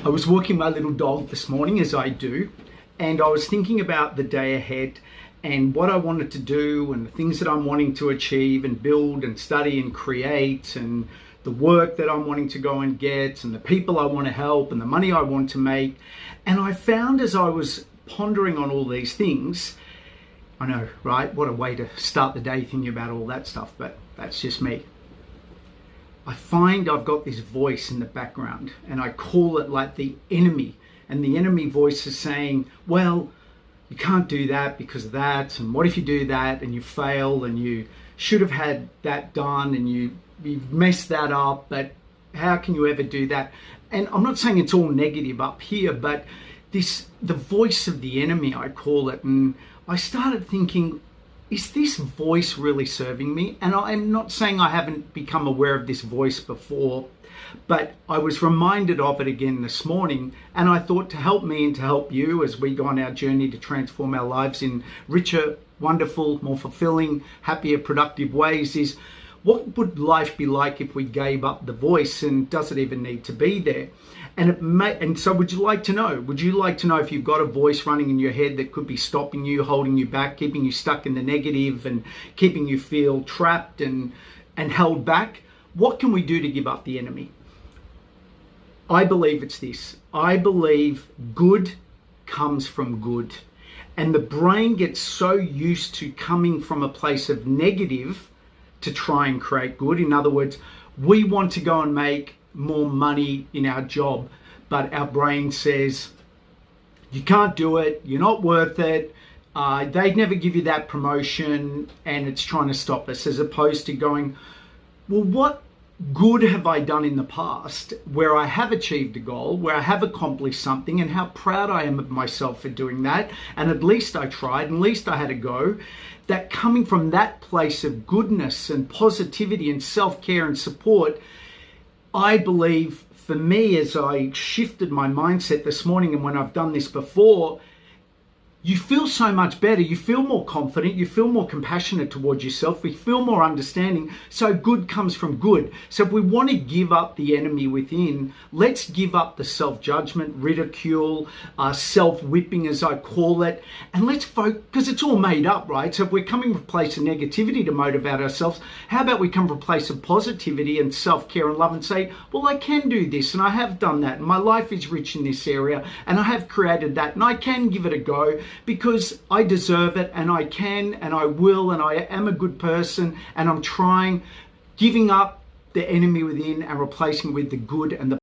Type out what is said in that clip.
I was walking my little dog this morning, as I do, and I was thinking about the day ahead and what I wanted to do and the things that I'm wanting to achieve and build and study and create and the work that I'm wanting to go and get and the people I want to help and the money I want to make. And I found as I was pondering on all these things, I know, right? What a way to start the day thinking about all that stuff, but that's just me. I find I've got this voice in the background and I call it like the enemy. And the enemy voice is saying, well, you can't do that because of that. And what if you do that and you fail and you should have had that done and you've messed that up, but how can you ever do that? And I'm not saying it's all negative up here, but the voice of the enemy, I call it. And I started thinking, is this voice really serving me? And I'm not saying I haven't become aware of this voice before, but I was reminded of it again this morning. And I thought, to help me and to help you as we go on our journey to transform our lives in richer, wonderful, more fulfilling, happier, productive ways, is what would life be like if we gave up the voice, and does it even need to be there? And so would you like to know? Would you like to know if you've got a voice running in your head that could be stopping you, holding you back, keeping you stuck in the negative and keeping you feel trapped and held back? What can we do to give up the enemy? I believe it's this. I believe good comes from good. And the brain gets so used to coming from a place of negative to try and create good. In other words, we want to go and make more money in our job, but our brain says, you can't do it, you're not worth it, they'd never give you that promotion, and it's trying to stop us, as opposed to going, well, what good have I done in the past where I have achieved a goal, where I have accomplished something, and how proud I am of myself for doing that, and at least I tried, and at least I had a go. That coming from that place of goodness and positivity and self-care and support, I believe for me, as I shifted my mindset this morning, and when I've done this before, you feel so much better. You feel more confident. You feel more compassionate towards yourself. We feel more understanding. So good comes from good. So if we want to give up the enemy within, let's give up the self-judgment, ridicule, self-whipping, as I call it. And let's focus, because it's all made up, right? So if we're coming from a place of negativity to motivate ourselves, how about we come from a place of positivity and self-care and love and say, well, I can do this and I have done that. And my life is rich in this area and I have created that and I can give it a go, because I deserve it and I can and I will and I am a good person and I'm trying, giving up the enemy within and replacing it with the good and the